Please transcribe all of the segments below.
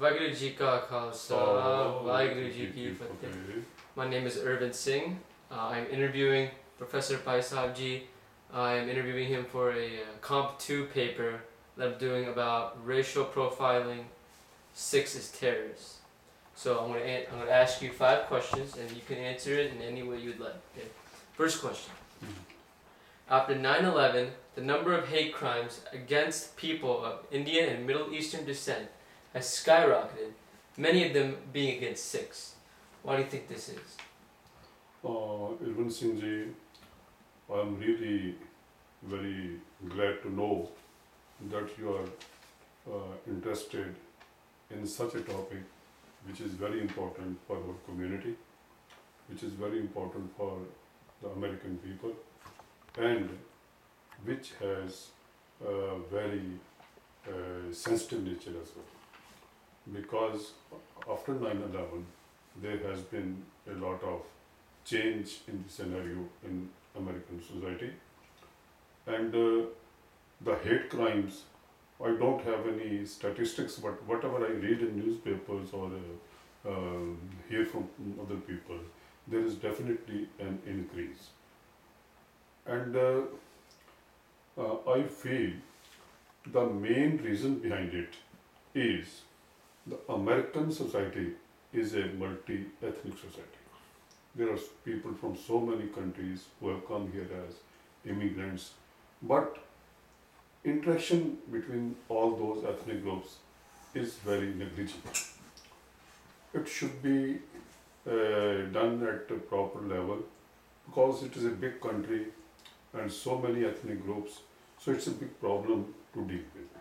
Vaheguru Ji Ka Khalsa, Vaheguru Ji Ki Fateh. My name is Irwin Singh. I'm interviewing Professor Bhai Sahib Ji. I'm interviewing him for a Comp 2 paper that I'm doing about racial profiling, Sikhs as terrorists. So I'm going to ask you 5 questions and you can answer it in any way you'd like. Okay. First question. After 9/11, the number of hate crimes against people of Indian and Middle Eastern descent has skyrocketed, many of them being against Sikhs. Why do you think this is? Irwin Singh ji, I'm really very glad to know that you are interested in such a topic which is very important for our community, which is very important for the American people, and which has a very sensitive nature as well. Because after 9/11, there has been a lot of change in the scenario in American society, and the hate crimes, I don't have any statistics, but whatever I read in newspapers or hear from other people, there is definitely an increase. And I feel the main reason behind it is the American society is a multi-ethnic society. There are people from so many countries who have come here as immigrants, but interaction between all those ethnic groups is very negligible. It should be done at a proper level because it is a big country and so many ethnic groups, so it's a big problem to deal with.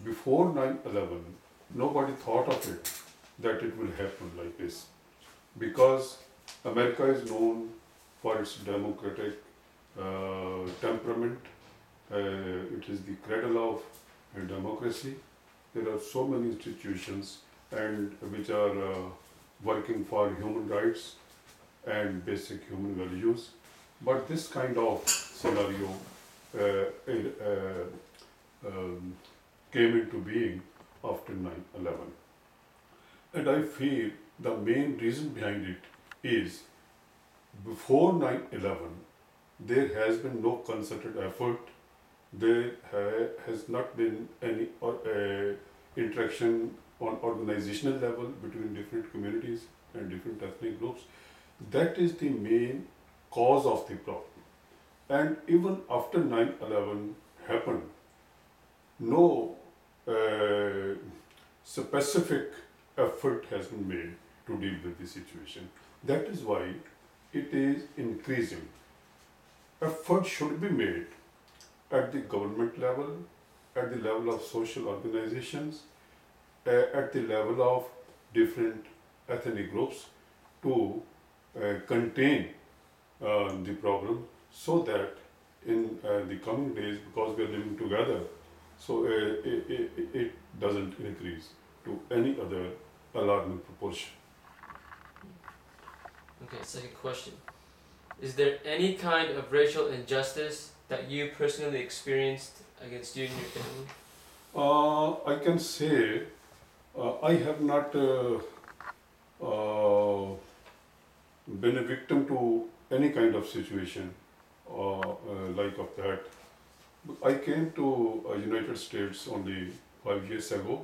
Before 9/11, nobody thought of it that it will happen like this, because America is known for its democratic temperament. It is the cradle of democracy. There are so many institutions and which are working for human rights and basic human values. But this kind of scenario came into being after 9/11. And I feel the main reason behind it is before 9/11, there has been no concerted effort. There has not been any interaction on organizational level between different communities and different ethnic groups. That is the main cause of the problem. And even after 9/11 happened, no specific effort has been made to deal with the situation. That is why it is increasing. Effort should be made at the government level, at the level of social organizations, at the level of different ethnic groups to contain the problem, so that in the coming days, because we are living together, so it doesn't increase to any other alarming proportion. Okay, second question. Is there any kind of racial injustice that you personally experienced against you and your family? I can say I have not been a victim to any kind of situation like of that. I came to United States only 5 years ago,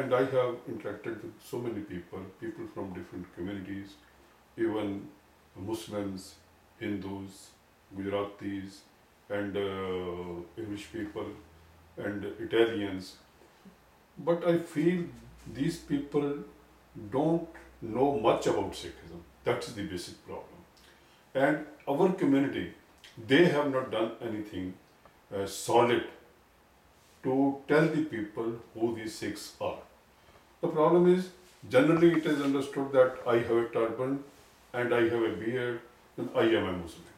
and I have interacted with so many people from different communities, even Muslims, Hindus, Gujaratis, and English people, and Italians. But I feel these people don't know much about Sikhism. That's the basic problem. And our community, they have not done anything solid to tell the people who these Sikhs are. The problem is, generally it is understood that I have a turban and I have a beard and I am a Muslim.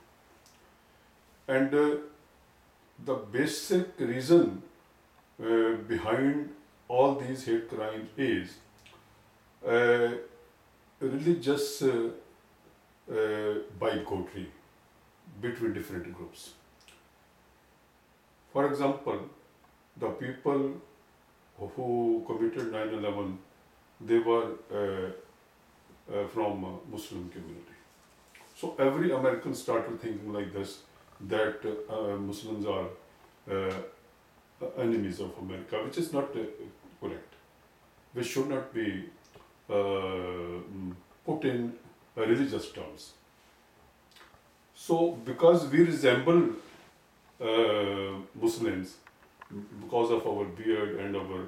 And the basic reason behind all these hate crimes is religious bigotry between different groups. For example, the people who committed 9/11 they were from Muslim community. So every American started thinking like this, that Muslims are enemies of America, which is not correct. We should not be put in religious terms. So because we resemble Muslims because of our beard and our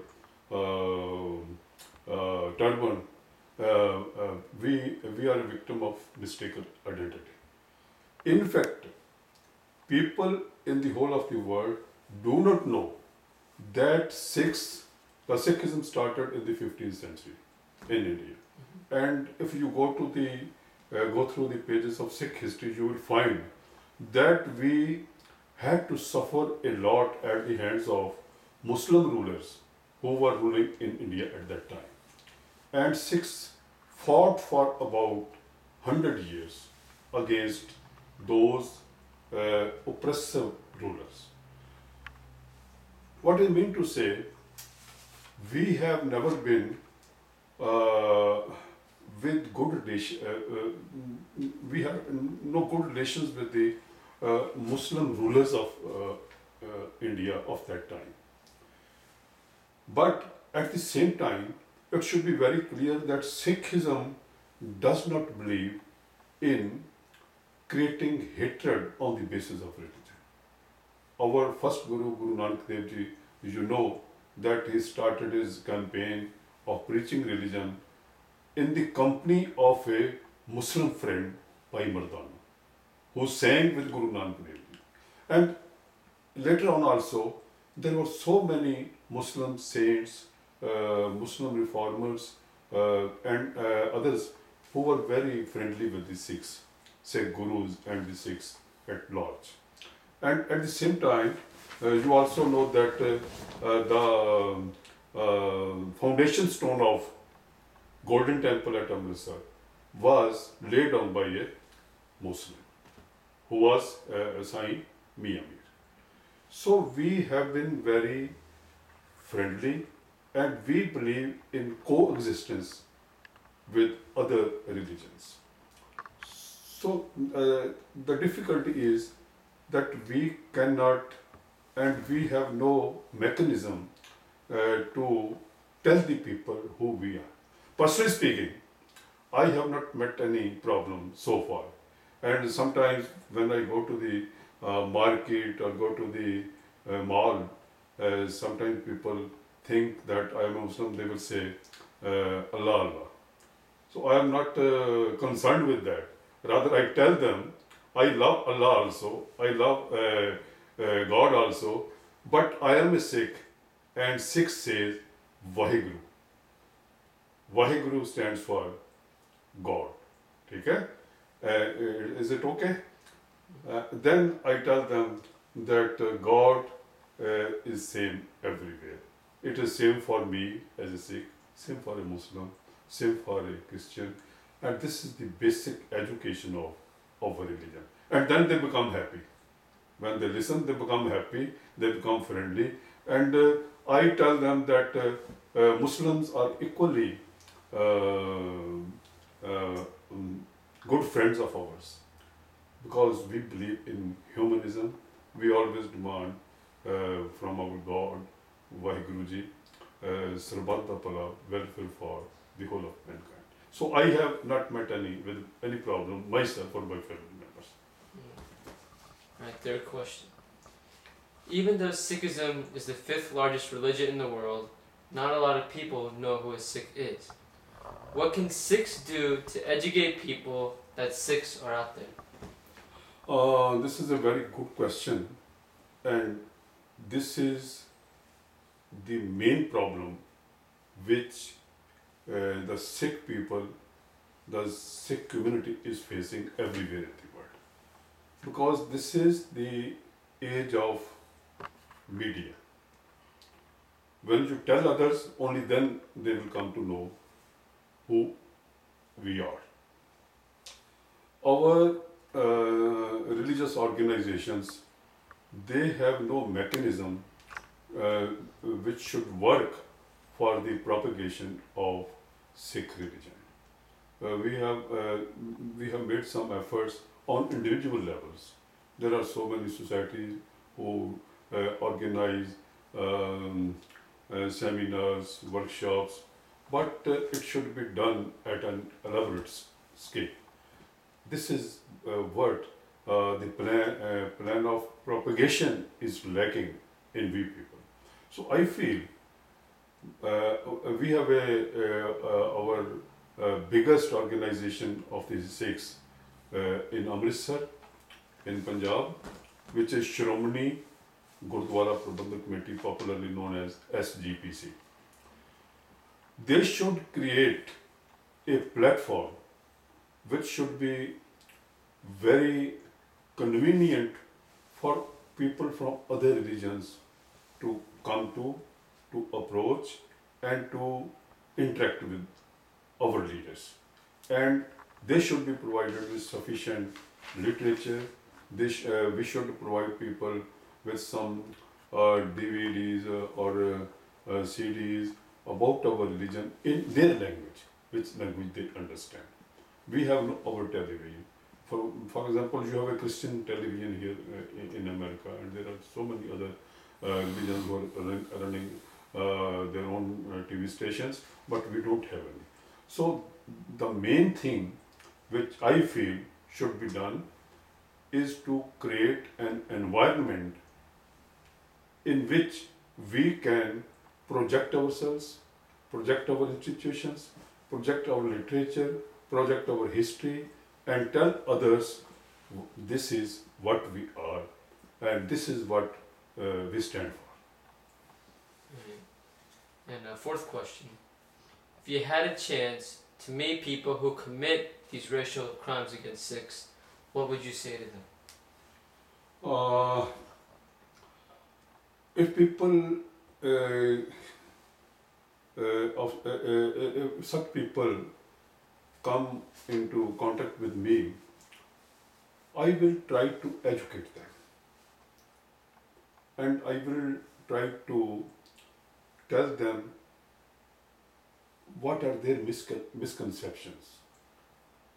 turban, we are a victim of mistaken identity. In fact, people in the whole of the world do not know that Sikhism started in the 15th century in India. And if you go through the pages of Sikh history, you will find that we had to suffer a lot at the hands of Muslim rulers who were ruling in India at that time. And Sikhs fought for about 100 years against those oppressive rulers. What I mean to say, we have never been with good we have no good relations with the Muslim rulers of India of that time. But at the same time, it should be very clear that Sikhism does not believe in creating hatred on the basis of religion. Our first Guru, Guru Nanak Dev Ji, you know that he started his campaign of preaching religion in the company of a Muslim friend, Bhai Mardana, who sang with Guru Nanak Dev Ji. And later on also, there were so many Muslim saints, Muslim reformers, and others who were very friendly with the Sikhs, Sikh Gurus and the Sikhs at large. And at the same time, you also know that the foundation stone of Golden Temple at Amritsar was laid down by a Muslim, who was Sahib Mir. So we have been very friendly and we believe in coexistence with other religions. So the difficulty is that we cannot and we have no mechanism to tell the people who we are. Personally speaking, I have not met any problem so far. And sometimes when I go to the market or go to the mall, sometimes people think that I am a Muslim, they will say, Allah, Allah. So I am not concerned with that. Rather, I tell them, I love Allah also, I love God also, but I am a Sikh, and Sikh says Vaheguru. Vaheguru stands for God. Okay? Is it okay? Then I tell them that God is same everywhere. It is same for me as a Sikh, same for a Muslim, same for a Christian, and this is the basic education of a religion. And then they become happy. When they listen, they become happy, they become friendly, and I tell them that Muslims are equally good friends of ours, because we believe in humanism. We always demand from our God, Vaheguruji, Sarabata Pala, welfare for the whole of mankind. So I have not met any problem myself or my family members. Right, third question. Even though Sikhism is the 5th largest religion in the world, not a lot of people know who a Sikh is. What can Sikhs do to educate people that Sikhs are out there? This is a very good question, and this is the main problem which the Sikh people, the Sikh community is facing everywhere in the world. Because this is the age of media. When you tell others, only then they will come to know who we are. Our religious organizations, they have no mechanism which should work for the propagation of Sikh religion. We have made some efforts on individual levels. There are so many societies who organize um, seminars, workshops, but it should be done at an elaborate scale. This is what the plan of propagation is lacking in we people. So I feel we have our biggest organization of the Sikhs in Amritsar, in Punjab, which is Shiromani Gurdwara Prabandhak Committee, popularly known as SGPC. They should create a platform which should be very convenient for people from other religions to come to approach, and to interact with our leaders. And they should be provided with sufficient literature. We should provide people with some DVDs or CDs about our religion in their language, which language they understand. We have our television. For example, you have a Christian television here in America, and there are so many other religions who are running their own TV stations, but we don't have any. So the main thing which I feel should be done is to create an environment in which we can project ourselves, project our institutions, project our literature, project our history, and tell others this is what we are and this is what we stand for. And fourth question. If you had a chance to meet people who commit these racial crimes against Sikhs, what would you say to them? If people, if such people come into contact with me, I will try to educate them. And I will try to tell them what are their misconceptions,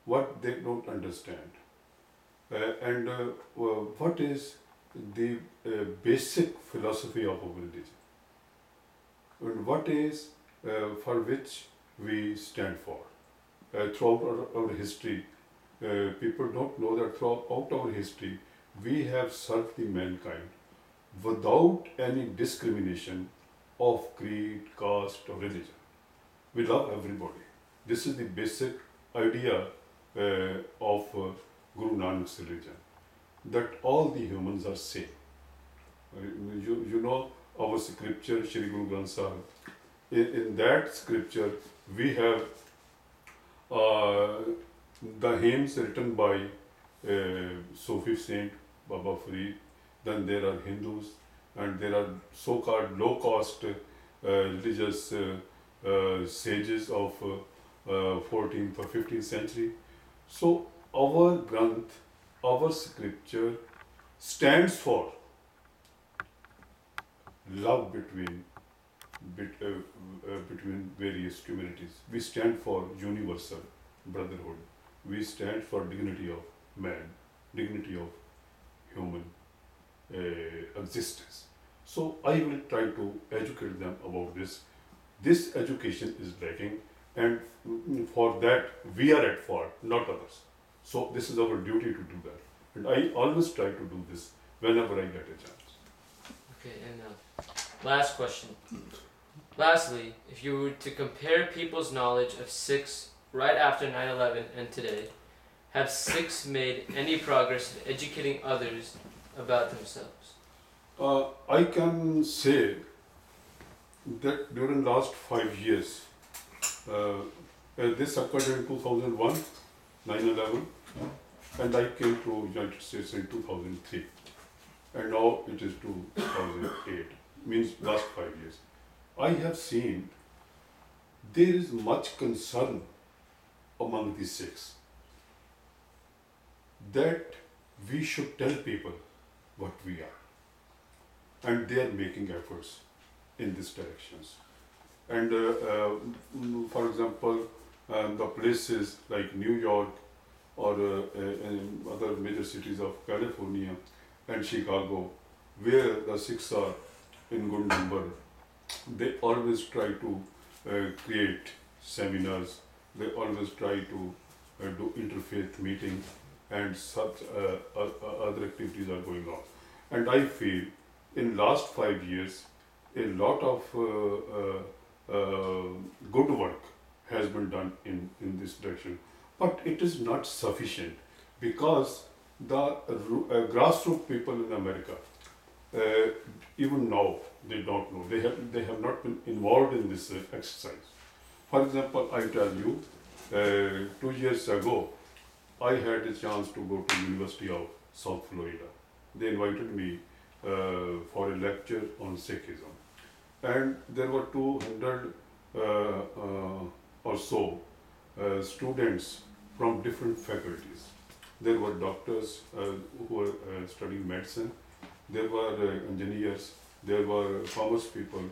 what they don't understand, and what is the basic philosophy of our religion, and what is for which we stand for. Throughout our history, people don't know that throughout our history, we have served the mankind without any discrimination of creed, caste, or religion. We love everybody. This is the basic idea of Guru Nanak's religion, that all the humans are same. You know our scripture, Shri Guru Granth Sahib. In that scripture, we have the hymns written by Sufi saint Baba Farid. Then there are Hindus, and there are so-called low-caste religious sages of 14th or 15th century. So our Granth, our scripture stands for love between various communities. We stand for universal brotherhood. We stand for dignity of man, dignity of human existence. So I will try to educate them about this. This education is lacking, and for that we are at fault, not others. So this is our duty to do that, and I always try to do this whenever I get a chance. Okay, and last question. Lastly, if you were to compare people's knowledge of Sikhs right after 9/11 and today, have Sikhs made any progress in educating others about themselves? I can say that during last 5 years, this occurred in 2001, 9/11, and I came to United States in 2003, and now it is 2008, means last 5 years. I have seen there is much concern among the Sikhs that we should tell people what we are, and they are making efforts in these directions. And for example, the places like New York or in other major cities of California and Chicago, where the Sikhs are in good number, they always try to create seminars, they always try to do interfaith meetings, and such other activities are going on. And I feel in last 5 years, a lot of good work has been done in this direction. But it is not sufficient because the grassroots people in America, even now, they don't know. They have not been involved in this exercise. For example, I tell you, 2 years ago, I had a chance to go to University of South Florida. They invited me for a lecture on Sikhism. And there were 200 or so students from different faculties. There were doctors who were studying medicine, there were engineers, there were commerce people,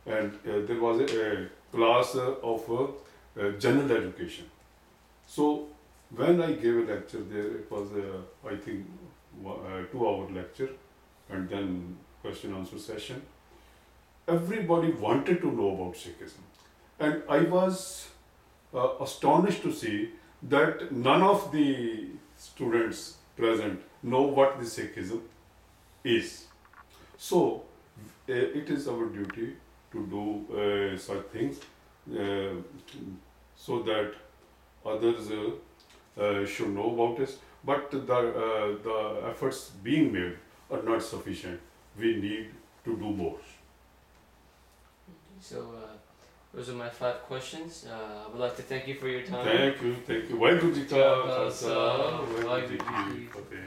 and there was a class of general education. So when I gave a lecture there, it was I think 2-hour lecture and then question answer session. Everybody wanted to know about Sikhism, and I was astonished to see that none of the students present know what the Sikhism is. So it is our duty to do such things so that others should know about it. But the efforts being made are not sufficient. We need to do more. So those are my 5 questions. I would like to thank you for your time. Thank you. Waheguru Ji Ka Khalsa, Khalsa, Waheguru Waheguru Ji Ji Ki Ki Fateh.